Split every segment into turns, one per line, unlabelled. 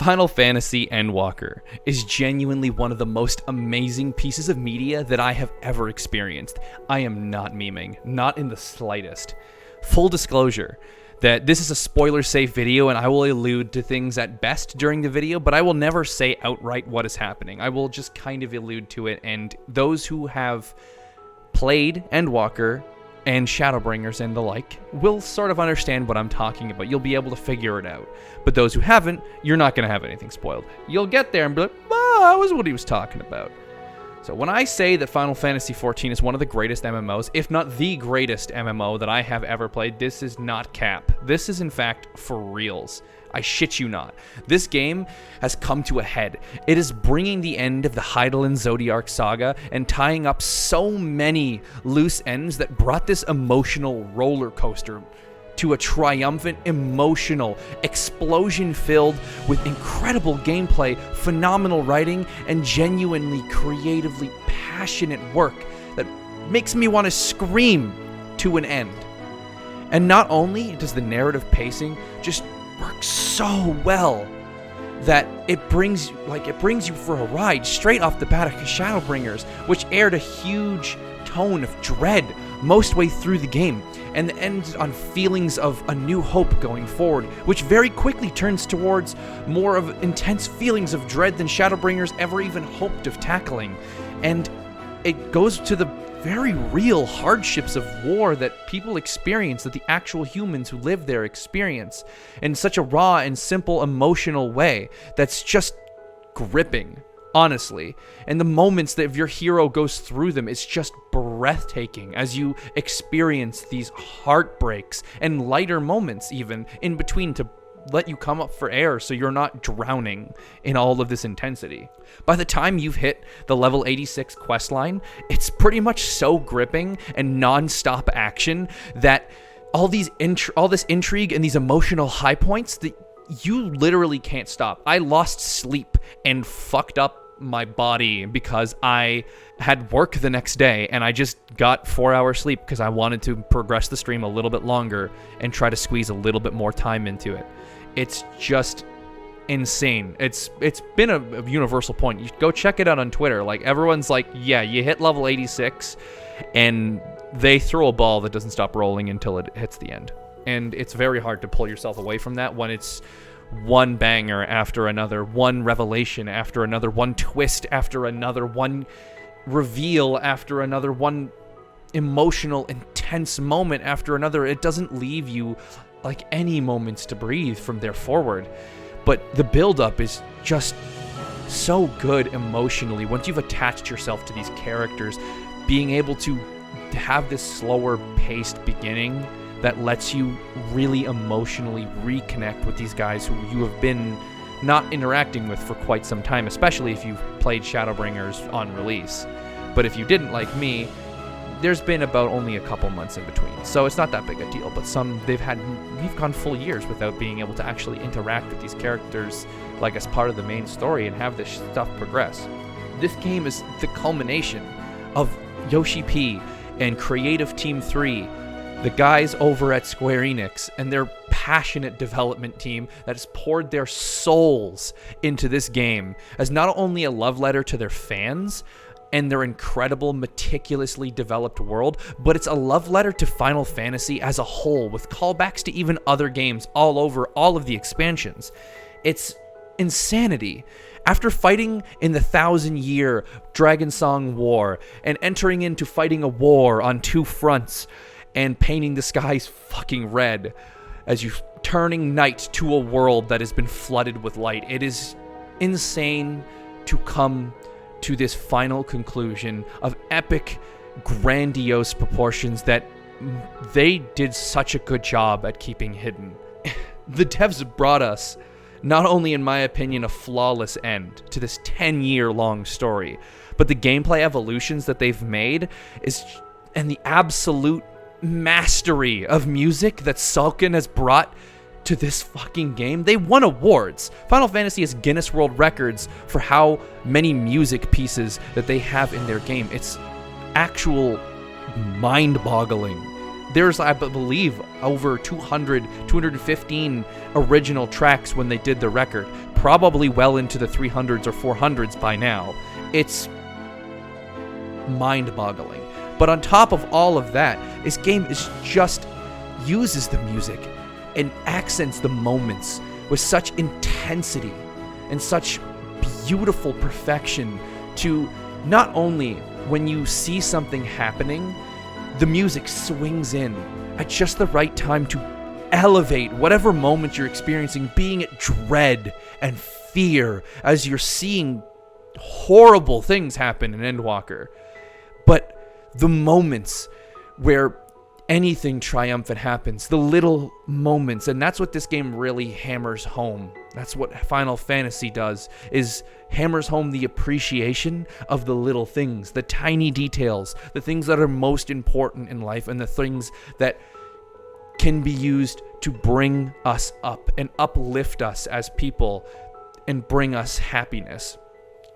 Final Fantasy Endwalker is genuinely one of the most amazing pieces of media that I have ever experienced. I am not memeing, not in the slightest. Full disclosure that this is a spoiler-safe video and I will allude to things at best during the video, but I will never say outright what is happening. I will just kind of allude to it, and those who have played Endwalker and Shadowbringers and the like will sort of understand what I'm talking about. You'll be able to figure it out. But those who haven't, you're not going to have anything spoiled. You'll get there and be like, oh, that was what he was talking about. So when I say that Final Fantasy XIV is one of the greatest MMOs, if not the greatest MMO that I have ever played, this is not cap. This is in fact for reals. I shit you not. This game has come to a head. It is bringing the end of the Hydaelyn Zodiac saga and tying up so many loose ends that brought this emotional roller coaster to a triumphant, emotional, explosion-filled with incredible gameplay, phenomenal writing, and genuinely creatively passionate work that makes me want to scream to an end. And not only does the narrative pacing just work so well that it brings you for a ride straight off the bat of Shadowbringers, which aired a huge tone of dread most way through the game, and ends on feelings of a new hope going forward, which very quickly turns towards more of intense feelings of dread than Shadowbringers ever even hoped of tackling. And it goes to the very real hardships of war that people experience, that the actual humans who live there experience, in such a raw and simple emotional way that's just gripping, honestly. And the moments that your hero goes through them, it's just breathtaking as you experience these heartbreaks and lighter moments even in between to let you come up for air so you're not drowning in all of this intensity. By the time you've hit the level 86 questline, it's pretty much so gripping and non-stop action that all this intrigue and these emotional high points that you literally can't stop. I lost sleep and fucked up my body because I had work the next day and I just got 4 hours sleep because I wanted to progress the stream a little bit longer and try to squeeze a little bit more time into it. It's just insane. It's been a universal point. You go check it out on Twitter. Like, everyone's like, yeah, you hit level 86 and they throw a ball that doesn't stop rolling until it hits the end. And it's very hard to pull yourself away from that when it's one banger after another, one revelation after another, one twist after another, one reveal after another, one emotional, intense moment after another. It doesn't leave you like any moments to breathe from there forward. But the build-up is just so good emotionally. Once you've attached yourself to these characters, being able to have this slower paced beginning that lets you really emotionally reconnect with these guys who you have been not interacting with for quite some time, especially if you've played Shadowbringers on release. But if you didn't, like me, there's been about only a couple months in between, so it's not that big a deal. But we've gone full years without being able to actually interact with these characters like as part of the main story and have this stuff progress. This game is the culmination of Yoshi P and Creative Team 3, the guys over at Square Enix and their passionate development team that has poured their souls into this game as not only a love letter to their fans and their incredible, meticulously developed world, but it's a love letter to Final Fantasy as a whole, with callbacks to even other games all over all of the expansions. It's insanity. After fighting in the 1,000-year Dragonsong War and entering into fighting a war on two fronts and painting the skies fucking red as you turning night to a world that has been flooded with light, it is insane to come to this final conclusion of epic, grandiose proportions that they did such a good job at keeping hidden. The devs brought us, not only in my opinion, a flawless end to this 10-year-long story, but the gameplay evolutions that they've made and the absolute mastery of music that Sulkin has brought to this fucking game. They won awards. Final Fantasy has Guinness World Records for how many music pieces that they have in their game. It's actual mind-boggling There's, I believe, over 200, 215 original tracks when they did the record. Probably well into the 300s or 400s by now. It's mind-boggling. But on top of all of that, this game is just uses the music and accents the moments with such intensity and such beautiful perfection to not only when you see something happening, the music swings in at just the right time to elevate whatever moment you're experiencing, being it dread and fear as you're seeing horrible things happen in Endwalker. But the moments where anything triumphant happens, the little moments, and that's what this game really hammers home. That's what Final Fantasy does, is hammers home the appreciation of the little things, the tiny details, the things that are most important in life, and the things that can be used to bring us up and uplift us as people and bring us happiness.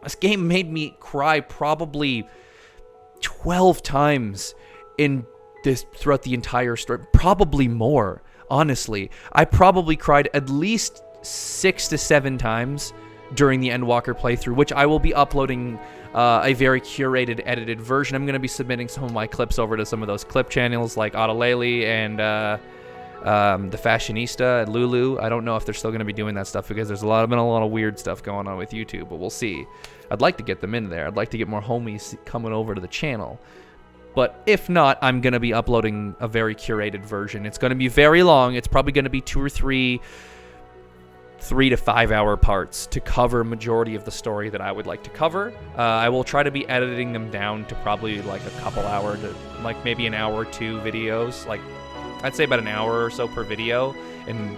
This game made me cry probably 12 times in this throughout the entire story, probably more. Honestly, I probably cried at least 6 to 7 times during the Endwalker playthrough, which I will be uploading a very curated, edited version. I'm going to be submitting some of my clips over to some of those clip channels like Autolele and the Fashionista and Lulu. I don't know if they're still going to be doing that stuff because there's been a lot of weird stuff going on with YouTube, but we'll see. I'd like to get them in there. I'd like to get more homies coming over to the channel. But if not, I'm going to be uploading a very curated version. It's going to be very long. It's probably going to be 2 or 3 to 5 hour parts to cover majority of the story that I would like to cover. I will try to be editing them down to probably like a couple hour to like maybe an hour or 2 videos. Like I'd say about an hour or so per video. And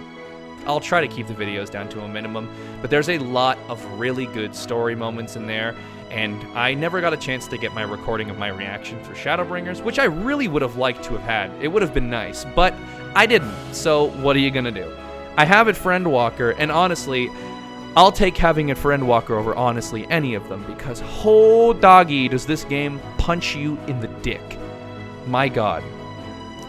I'll try to keep the videos down to a minimum. But there's a lot of really good story moments in there. And I never got a chance to get my recording of my reaction for Shadowbringers, which I really would have liked to have had. It would have been nice, but I didn't. So what are you going to do? I have it for Endwalker, and honestly, I'll take having it for Endwalker over honestly any of them, because oh doggy does this game punch you in the dick. My God.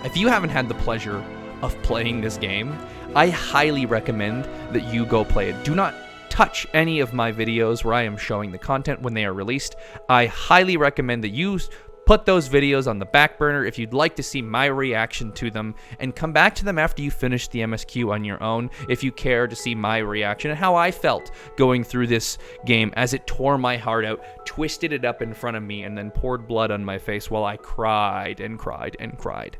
If you haven't had the pleasure of playing this game, I highly recommend that you go play it. Do not touch any of my videos where I am showing the content when they are released. I highly recommend that you put those videos on the back burner if you'd like to see my reaction to them, and come back to them after you finish the MSQ on your own if you care to see my reaction and how I felt going through this game as it tore my heart out, twisted it up in front of me, and then poured blood on my face while I cried and cried and cried.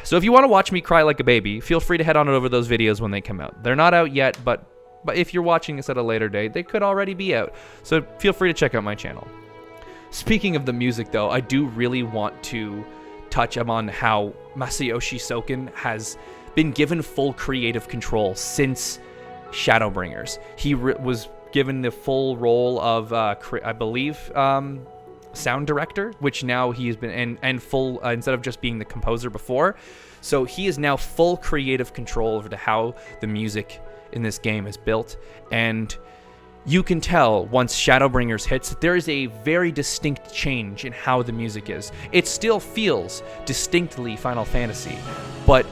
So if you want to watch me cry like a baby, feel free to head on over those videos when they come out. They're not out yet, but if you're watching this at a later date, they could already be out. So feel free to check out my channel. Speaking of the music, though, I do really want to touch on how Masayoshi Soken has been given full creative control since Shadowbringers. He was given the full role of, I believe, sound director, which now he has been, and full, instead of just being the composer before. So he is now full creative control over to how the music in this game is built, and you can tell once Shadowbringers hits that there is a very distinct change in how the music is. It still feels distinctly Final Fantasy, but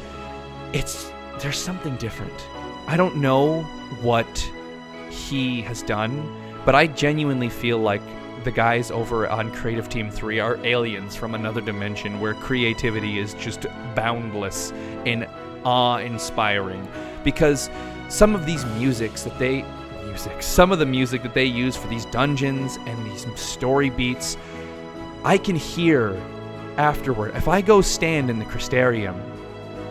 there's something different. I don't know what he has done, but I genuinely feel like the guys over on Creative Team 3 are aliens from another dimension where creativity is just boundless and awe-inspiring, because some of these some of the music that they use for these dungeons and these story beats, I can hear afterward. If I go stand in the Crystarium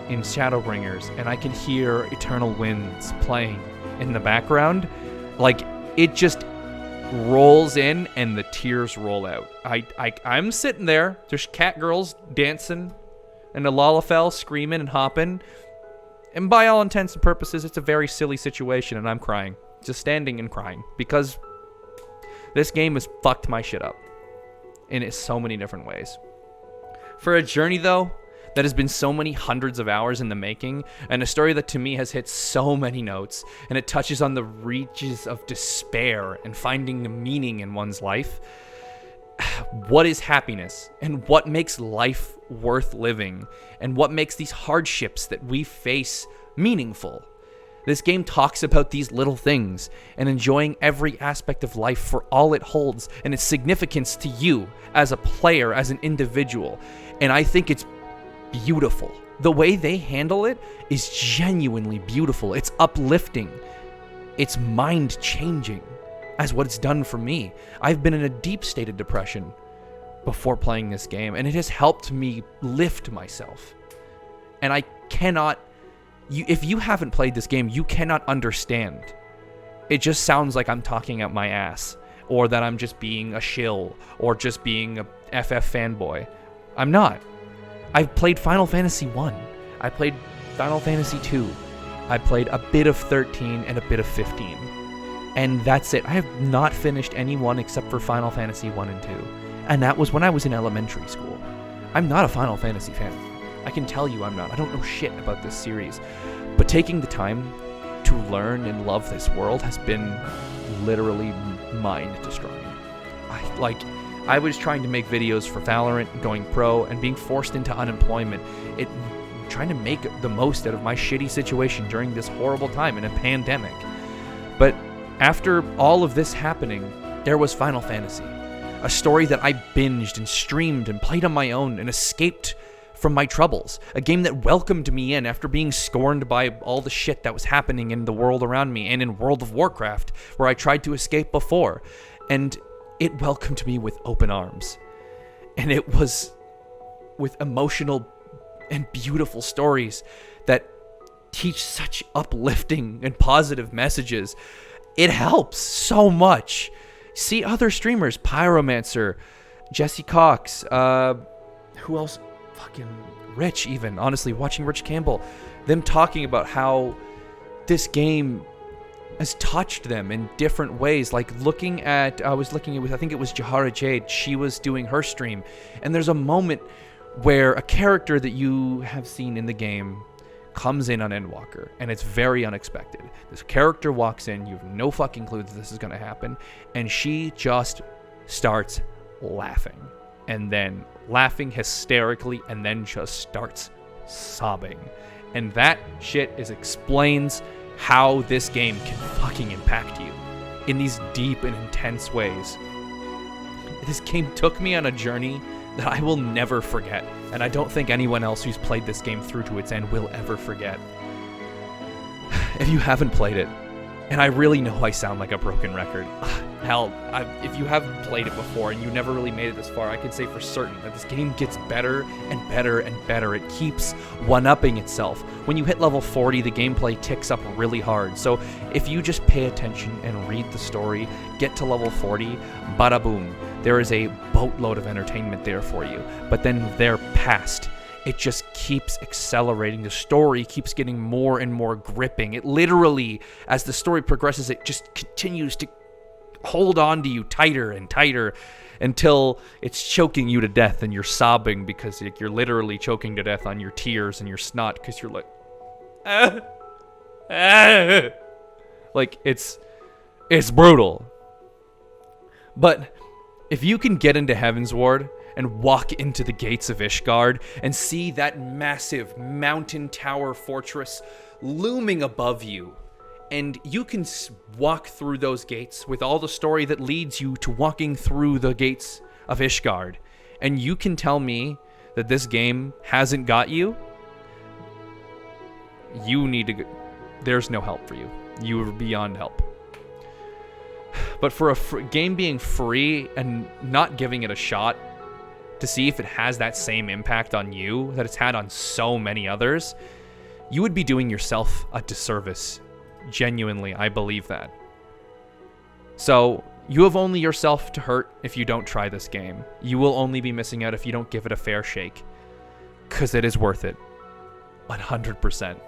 in Shadowbringers and I can hear Eternal Winds playing in the background, like it just rolls in and the tears roll out. I'm sitting there, there's cat girls dancing and a Lalafell screaming and hopping, and by all intents and purposes, it's a very silly situation, and I'm crying. Just standing and crying, because this game has fucked my shit up in so many different ways. For a journey, though, that has been so many hundreds of hours in the making, and a story that to me has hit so many notes, and it touches on the reaches of despair and finding the meaning in one's life, what is happiness and what makes life worth living and what makes these hardships that we face meaningful. This game talks about these little things and enjoying every aspect of life for all it holds and its significance to you as a player, as an individual. And I think it's beautiful. The way they handle it is genuinely beautiful. It's uplifting. It's mind-changing as what it's done for me. I've been in a deep state of depression before playing this game, and it has helped me lift myself. And I cannot... if you haven't played this game, you cannot understand. It just sounds like I'm talking out my ass, or that I'm just being a shill, or just being a FF fanboy. I'm not. I've played Final Fantasy I. I played Final Fantasy II. I played a bit of 13 and a bit of 15. And that's it. I have not finished any one except for Final Fantasy 1 and 2. And that was when I was in elementary school. I'm not a Final Fantasy fan. I can tell you I'm not. I don't know shit about this series. But taking the time to learn and love this world has been literally mind-destroying. I was trying to make videos for Valorant, going pro, and being forced into unemployment. Trying to make the most out of my shitty situation during this horrible time in a pandemic. But after all of this happening, there was Final Fantasy. A story that I binged and streamed and played on my own and escaped from my troubles. A game that welcomed me in after being scorned by all the shit that was happening in the world around me and in World of Warcraft, where I tried to escape before. And it welcomed me with open arms. And it was with emotional and beautiful stories that teach such uplifting and positive messages. It helps so much. See other streamers, Pyromancer, Jesse Cox, who else? Fucking Rich, even. Honestly, watching Rich Campbell, them talking about how this game has touched them in different ways. Like I was looking at, I think it was Jahara Jade, she was doing her stream, and there's a moment where a character that you have seen in the game comes in on Endwalker, and it's very unexpected. This character walks in, you have no fucking clue that this is going to happen, and she just starts laughing, and then laughing hysterically, and then just starts sobbing. And that shit explains how this game can fucking impact you in these deep and intense ways. This game took me on a journey that I will never forget, and I don't think anyone else who's played this game through to its end will ever forget. If you haven't played it, and I really know I sound like a broken record, hell, if you haven't played it before and you never really made it this far, I can say for certain that this game gets better and better and better. It keeps one-upping itself. When you hit level 40, the gameplay ticks up really hard. So if you just pay attention and read the story, get to level 40, bada boom. There is a boatload of entertainment there for you. But then there past, it just keeps accelerating. The story keeps getting more and more gripping. It literally, as the story progresses, it just continues to hold on to you tighter and tighter until it's choking you to death and you're sobbing because you're literally choking to death on your tears and your snot because you're like, like it's brutal. But if you can get into Heaven's Ward and walk into the gates of Ishgard and see that massive mountain tower fortress looming above you, and you can walk through those gates with all the story that leads you to walking through the gates of Ishgard, and you can tell me that this game hasn't got you, you need to there's no help for you. You are beyond help. But for a game being free and not giving it a shot to see if it has that same impact on you that it's had on so many others, you would be doing yourself a disservice. Genuinely, I believe that. So, you have only yourself to hurt if you don't try this game. You will only be missing out if you don't give it a fair shake. 'Cause it is worth it. 100%.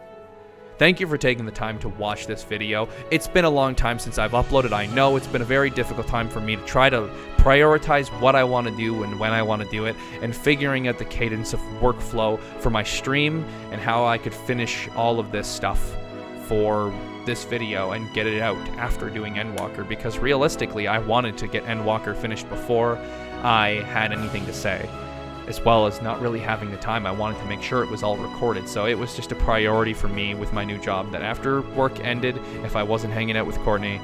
Thank you for taking the time to watch this video. It's been a long time since I've uploaded. I know it's been a very difficult time for me to try to prioritize what I want to do and when I want to do it, and figuring out the cadence of workflow for my stream and how I could finish all of this stuff for this video and get it out after doing Endwalker, because realistically I wanted to get Endwalker finished before I had anything to say, as well as not really having the time. I wanted to make sure it was all recorded, so it was just a priority for me with my new job that after work ended, if I wasn't hanging out with Courtney,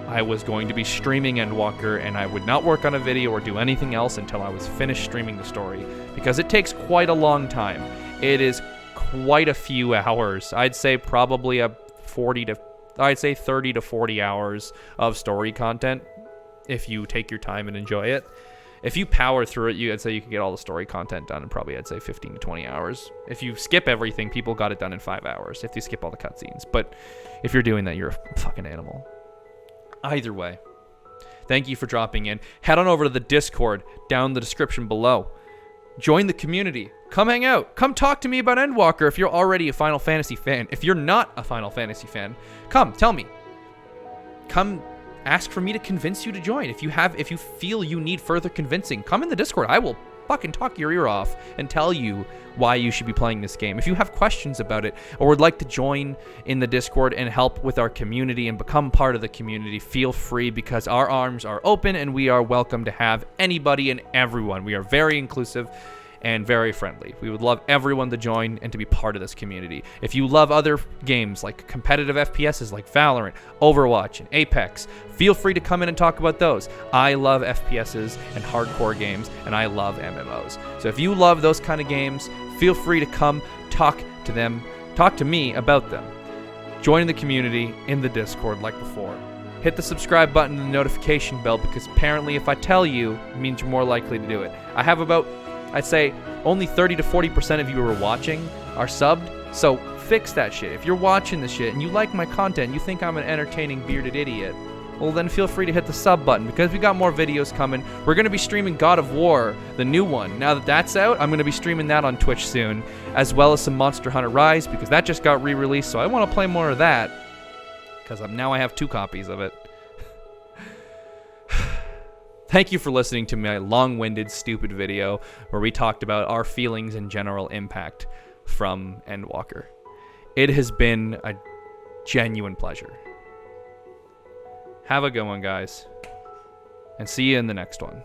I was going to be streaming Endwalker, and I would not work on a video or do anything else until I was finished streaming the story, because it takes quite a long time. It is quite a few hours. I'd say probably a 30 to 40 hours of story content if you take your time and enjoy it. If you power through it, I'd say you can get all the story content done in probably, I'd say, 15 to 20 hours. If you skip everything, people got it done in 5 hours if you skip all the cutscenes. But if you're doing that, you're a fucking animal. Either way, thank you for dropping in. Head on over to the Discord down in the description below. Join the community. Come hang out. Come talk to me about Endwalker if you're already a Final Fantasy fan. If you're not a Final Fantasy fan, come tell me. Come ask for me to convince you to join. If you feel you need further convincing, come in the Discord. I will fucking talk your ear off and tell you why you should be playing this game. If you have questions about it or would like to join in the Discord and help with our community and become part of the community, feel free, because our arms are open and we are welcome to have anybody and everyone. We are very inclusive and very friendly. We would love everyone to join and to be part of this community. If you love other games like competitive FPSs like Valorant, Overwatch, and Apex, feel free to come in and talk about those. I love FPSs and hardcore games, and I love MMOs. So if you love those kind of games, feel free to come talk to me about them. Join the community in the Discord like before. Hit the subscribe button and the notification bell, because apparently if I tell you, it means you're more likely to do it. I have about, I'd say, only 30 to 40% of you who are watching are subbed, so fix that shit. If you're watching this shit and you like my content and you think I'm an entertaining bearded idiot, well then feel free to hit the sub button, because we got more videos coming. We're going to be streaming God of War, the new one. Now that that's out, I'm going to be streaming that on Twitch soon, as well as some Monster Hunter Rise, because that just got re-released, so I want to play more of that, because now I have 2 copies of it. Thank you for listening to my long-winded, stupid video where we talked about our feelings and general impact from Endwalker. It has been a genuine pleasure. Have a good one, guys, and see you in the next one.